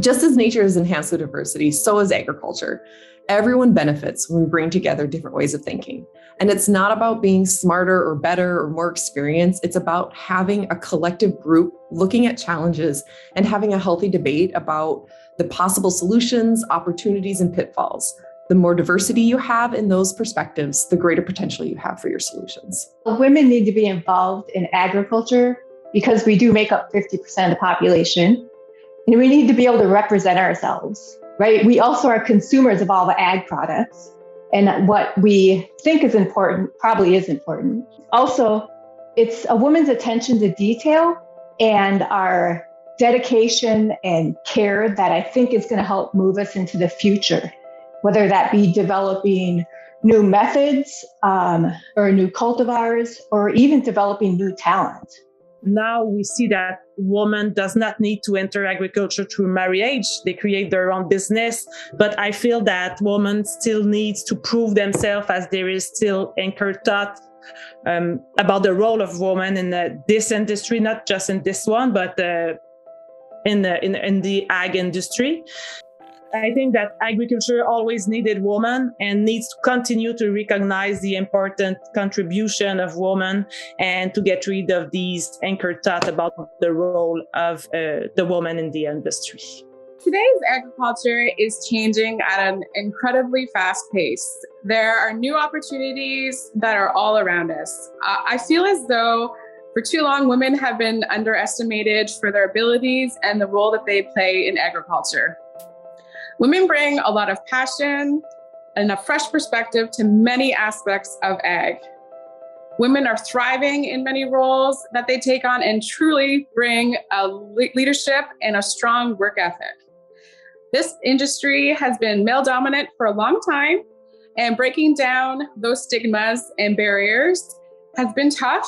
Just as nature has enhanced the diversity, so has agriculture. Everyone benefits when we bring together different ways of thinking. And it's not about being smarter or better or more experienced. It's about having a collective group looking at challenges and having a healthy debate about the possible solutions, opportunities, and pitfalls. The more diversity you have in those perspectives, the greater potential you have for your solutions. Women need to be involved in agriculture because we do make up 50% of the population. And we need to be able to represent ourselves, right? We also are consumers of all the ag products. And what we think is important probably is important. Also, it's a woman's attention to detail and our dedication and care that I think is going to help move us into the future, whether that be developing new methods or new cultivars, or even developing new talent. Now we see that woman does not need to enter agriculture through marriage. They create their own business. But I feel that women still needs to prove themselves, as there is still anchored thought about the role of women in this industry, not just in this one, but in the ag industry. I think that agriculture always needed women and needs to continue to recognize the important contribution of women and to get rid of these anchored thoughts about the role of the woman in the industry. Today's agriculture is changing at an incredibly fast pace. There are new opportunities that are all around us. I feel as though for too long, women have been underestimated for their abilities and the role that they play in agriculture. Women bring a lot of passion and a fresh perspective to many aspects of ag. Women are thriving in many roles that they take on and truly bring a leadership and a strong work ethic. This industry has been male dominant for a long time, and breaking down those stigmas and barriers has been tough.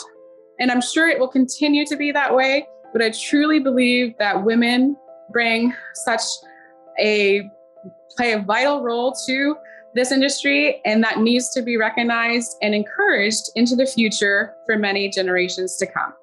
And I'm sure it will continue to be that way, but I truly believe that women play a vital role to this industry, and that needs to be recognized and encouraged into the future for many generations to come.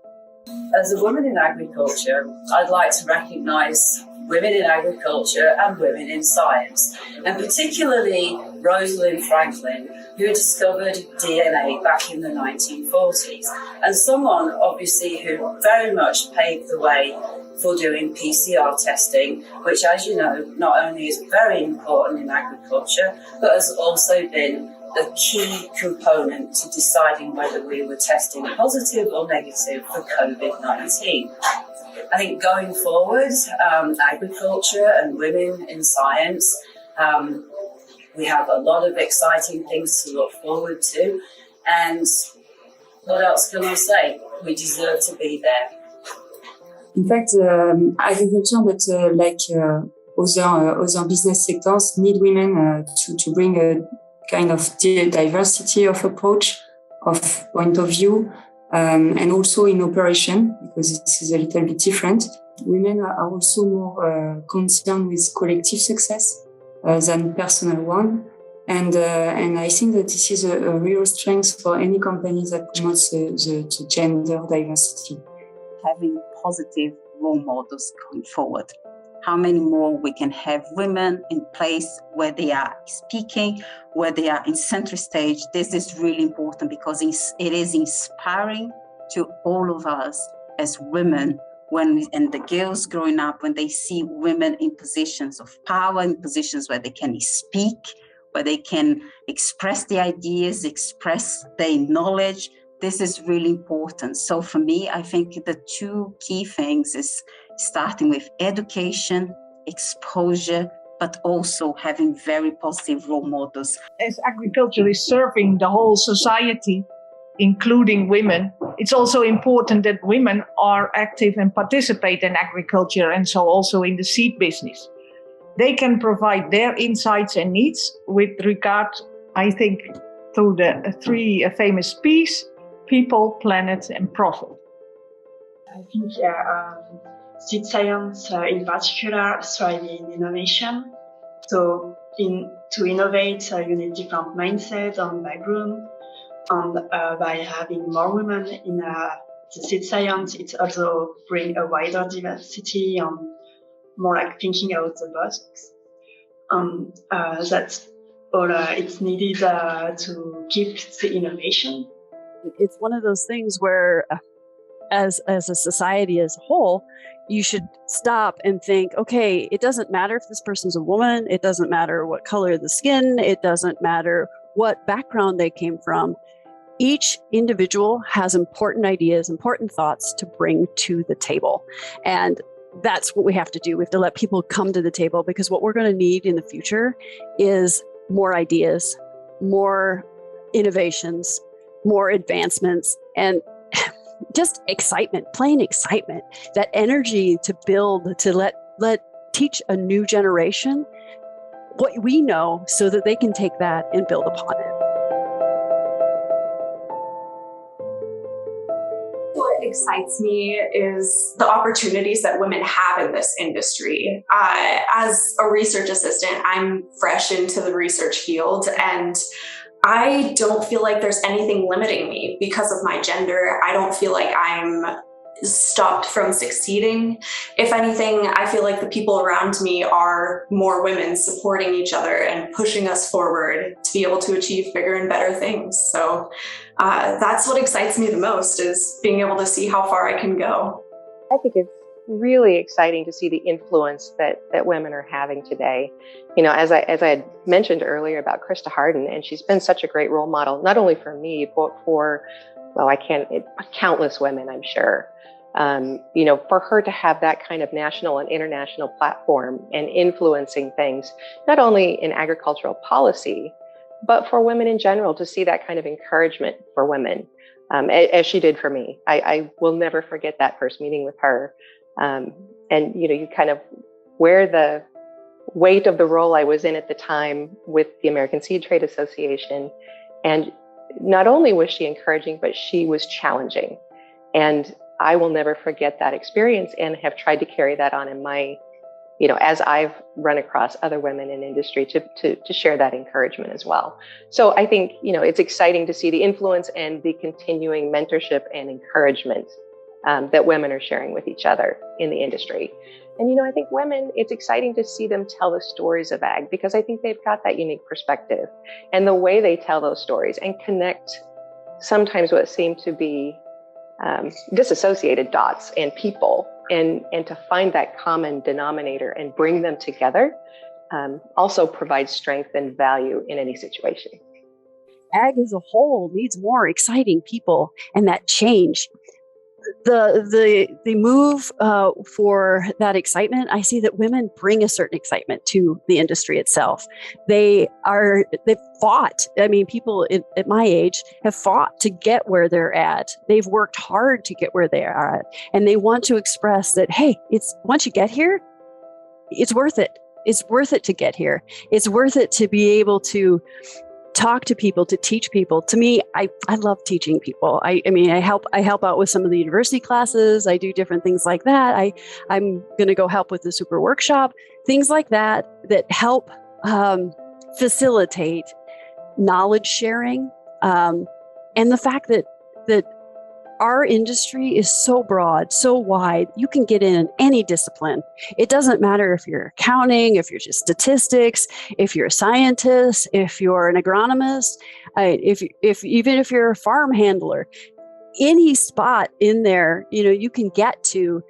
As a woman in agriculture, I'd like to recognise women in agriculture and women in science, and particularly Rosalind Franklin, who discovered DNA back in the 1940s, and someone obviously who very much paved the way for doing PCR testing, which, as you know, not only is very important in agriculture, but has also been a key component to deciding whether we were testing positive or negative for COVID-19. I think going forward, agriculture and women in science, we have a lot of exciting things to look forward to. And what else can I say? We deserve to be there. In fact, agriculture, but like other business sectors, need women to bring a kind of diversity of approach, of point of view, and also in operation, because this is a little bit different. Women are also more concerned with collective success than personal one. And I think that this is a real strength for any company that promotes the gender diversity. Having positive role models going forward. How many more we can have women in place where they are speaking, where they are in center stage. This is really important because it is inspiring to all of us as women and the girls growing up, when they see women in positions of power, in positions where they can speak, where they can express their ideas, express their knowledge. This is really important. So for me, I think the two key things is starting with education, exposure, but also having very positive role models. As agriculture is serving the whole society, including women, it's also important that women are active and participate in agriculture, and so also in the seed business. They can provide their insights and needs with regard, I think, to the three famous P's: people, planet, and profit. I think seed science in particular thrives in innovation. So to innovate, you need different mindsets and background. And by having more women in the seed science, it also brings a wider diversity and more like thinking out the box. That's all it's needed to keep the innovation. It's one of those things where as a society as a whole, you should stop and think, okay, it doesn't matter if this person's a woman, it doesn't matter what color of the skin, it doesn't matter what background they came from. Each individual has important ideas, important thoughts to bring to the table. And that's what we have to do. We have to let people come to the table, because what we're going to need in the future is more ideas, more innovations, more advancements, and just excitement, plain excitement, that energy to build, to let teach a new generation what we know so that they can take that and build upon it. What excites me is the opportunities that women have in this industry. As a research assistant, I'm fresh into the research field, and I don't feel like there's anything limiting me because of my gender. I don't feel like I'm stopped from succeeding. If anything, I feel like the people around me are more women supporting each other and pushing us forward to be able to achieve bigger and better things. So that's what excites me the most, is being able to see how far I can go. I think it's really exciting to see the influence that women are having today. You know, as I had mentioned earlier about Krista Harden, and she's been such a great role model, not only for me, but for, countless women, I'm sure. You know, for her to have that kind of national and international platform and influencing things, not only in agricultural policy, but for women in general, to see that kind of encouragement for women, as she did for me. I will never forget that first meeting with her. And, you know, you kind of wear the weight of the role I was in at the time with the American Seed Trade Association. And not only was she encouraging, but she was challenging. And I will never forget that experience, and have tried to carry that on in my, you know, as I've run across other women in industry to share that encouragement as well. So I think, you know, it's exciting to see the influence and the continuing mentorship and encouragement that women are sharing with each other in the industry. And, you know, I think women, it's exciting to see them tell the stories of ag, because I think they've got that unique perspective, and the way they tell those stories and connect sometimes what seem to be disassociated dots and people, and to find that common denominator and bring them together, also provides strength and value in any situation. Ag as a whole needs more exciting people, and that change. The move for that excitement, I see that women bring a certain excitement to the industry itself. They've fought. I mean, people at my age have fought to get where they're at. They've worked hard to get where they are at, and they want to express that, hey, it's once you get here, it's worth it. It's worth it to get here. It's worth it to be able to talk to people, to teach people. To me, I love teaching people. I mean, I help out with some of the university classes. I do different things like that. I'm going to go help with the super workshop, things like that help facilitate knowledge sharing, and the fact that our industry is so broad, so wide. You can get in any discipline. It doesn't matter if you're accounting, if you're just statistics, if you're a scientist, if you're an agronomist, even if you're a farm handler. Any spot in there, you know, you can get to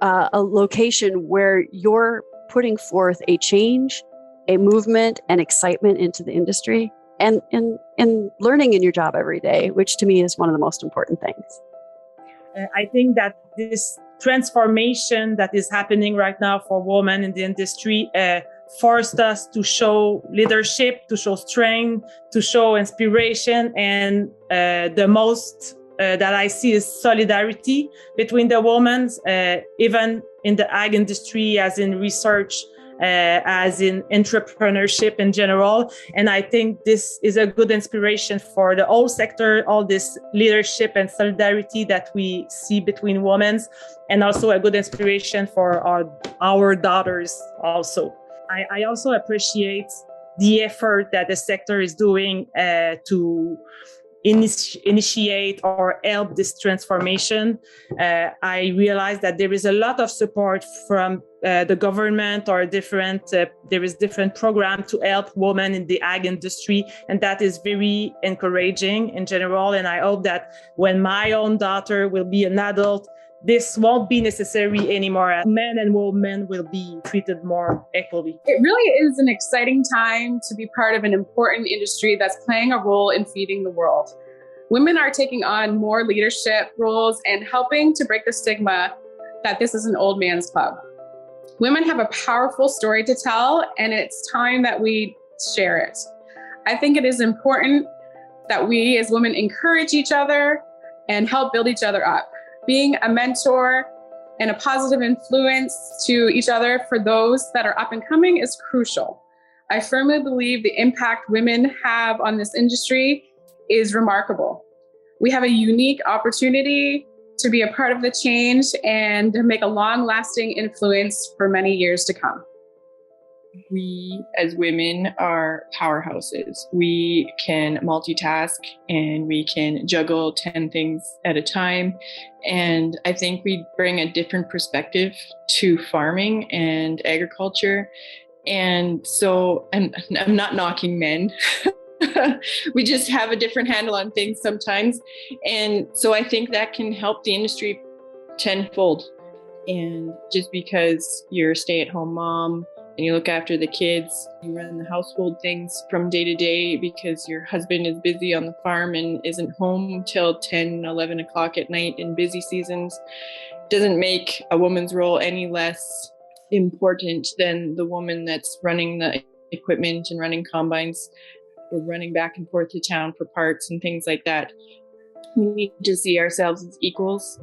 a location where you're putting forth a change, a movement, and excitement into the industry, and learning in your job every day, which to me is one of the most important things. I think that this transformation that is happening right now for women in the industry forced us to show leadership, to show strength, to show inspiration. And the most that I see is solidarity between the women, even in the ag industry, as in research, as in entrepreneurship in general. And I think this is a good inspiration for the whole sector, all this leadership and solidarity that we see between women, and also a good inspiration for our daughters also. I also appreciate the effort that the sector is doing to initiate or help this transformation. I realize that there is a lot of support from the government or there is different program to help women in the ag industry. And that is very encouraging in general. And I hope that when my own daughter will be an adult, this won't be necessary anymore. Men and women will be treated more equally. It really is an exciting time to be part of an important industry that's playing a role in feeding the world. Women are taking on more leadership roles and helping to break the stigma that this is an old man's club. Women have a powerful story to tell, and it's time that we share it. I think it is important that we as women encourage each other and help build each other up. Being a mentor and a positive influence to each other for those that are up and coming is crucial. I firmly believe the impact women have on this industry is remarkable. We have a unique opportunity to be a part of the change and make a long-lasting influence for many years to come. We as women are powerhouses. We can multitask and we can juggle 10 things at a time. And I think we bring a different perspective to farming and agriculture. And so, and I'm not knocking men. We just have a different handle on things sometimes. And so I think that can help the industry tenfold. And just because you're a stay-at-home mom and you look after the kids, you run the household things from day to day because your husband is busy on the farm and isn't home till 10, 11 o'clock at night in busy seasons, doesn't make a woman's role any less important than the woman that's running the equipment and running combines. We're running back and forth to town for parts and things like that. We need to see ourselves as equals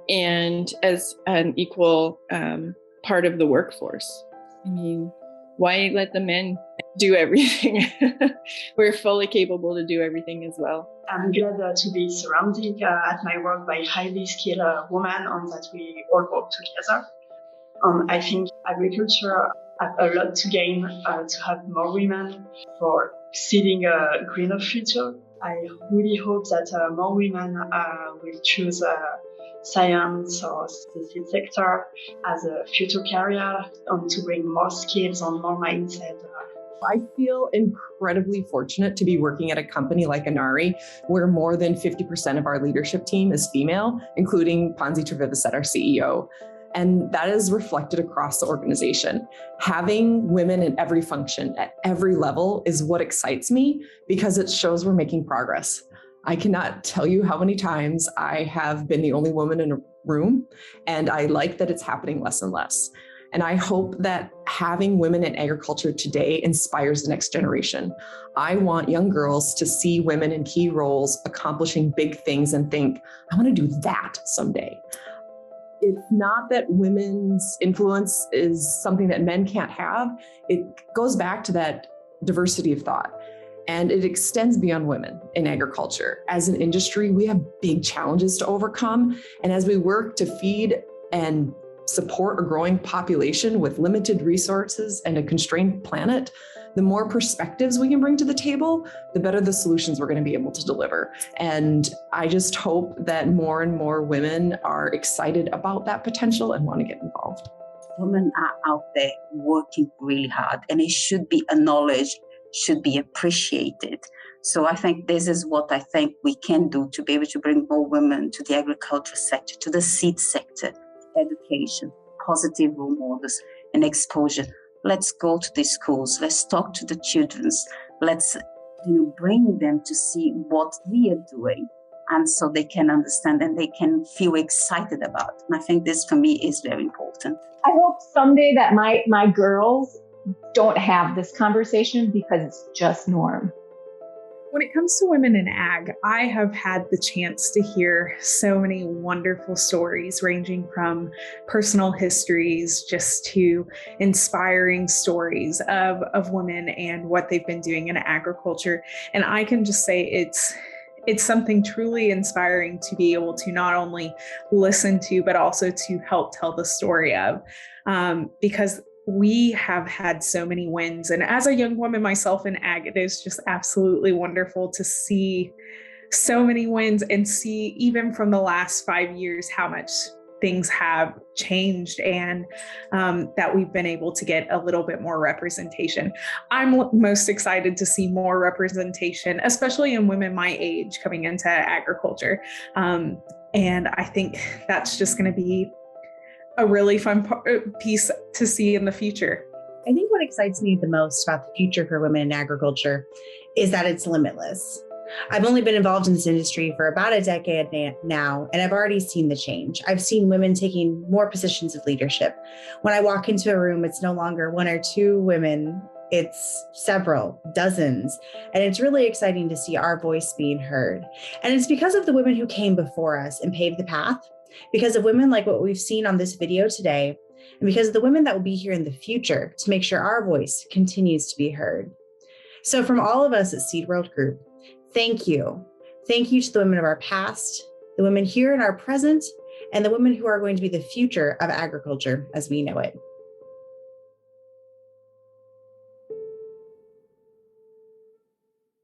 and as an equal part of the workforce. I mean, why let the men do everything? We're fully capable to do everything as well. I'm glad to be surrounded at my work by highly skilled women and that we all work together. I think agriculture has a lot to gain to have more women for seeding a greener future. I really hope that more women will choose science or the seed sector as a future career and to bring more skills and more mindset. I feel incredibly fortunate to be working at a company like Inari, where more than 50% of our leadership team is female, including Ponzi Trevivisette, our CEO. And that is reflected across the organization. Having women in every function at every level is what excites me because it shows we're making progress. I cannot tell you how many times I have been the only woman in a room, and I like that it's happening less and less. And I hope that having women in agriculture today inspires the next generation. I want young girls to see women in key roles accomplishing big things and think, I want to do that someday. It's not that women's influence is something that men can't have. It goes back to that diversity of thought. And it extends beyond women in agriculture. As an industry, we have big challenges to overcome. And as we work to feed and support a growing population with limited resources and a constrained planet, the more perspectives we can bring to the table, the better the solutions we're going to be able to deliver. And I just hope that more and more women are excited about that potential and want to get involved. Women are out there working really hard, and it should be acknowledged, should be appreciated. So I think this is what I think we can do to be able to bring more women to the agriculture sector, to the seed sector, education, positive role models, and exposure. Let's go to the schools. Let's talk to the children. Let's bring them to see what we are doing, and so they can understand and they can feel excited about it. And I think this for me is very important. I hope someday that my girls don't have this conversation because it's just norm. When it comes to women in ag, I have had the chance to hear so many wonderful stories ranging from personal histories just to inspiring stories of women and what they've been doing in agriculture. And I can just say it's something truly inspiring to be able to not only listen to, but also to help tell the story of, because we have had so many wins. And as a young woman myself in ag, it is just absolutely wonderful to see so many wins and see even from the last 5 years how much things have changed and that we've been able to get a little bit more representation. I'm most excited to see more representation, especially in women my age coming into agriculture. And I think that's just going to be a really fun piece to see in the future. I think what excites me the most about the future for women in agriculture is that it's limitless. I've only been involved in this industry for about a decade now, and I've already seen the change. I've seen women taking more positions of leadership. When I walk into a room, it's no longer one or two women, it's several, dozens. And it's really exciting to see our voice being heard. And it's because of the women who came before us and paved the path, because of women like what we've seen on this video today, and because of the women that will be here in the future to make sure our voice continues to be heard. So from all of us at Seed World Group, thank you. Thank you to the women of our past, the women here in our present, and the women who are going to be the future of agriculture as we know it.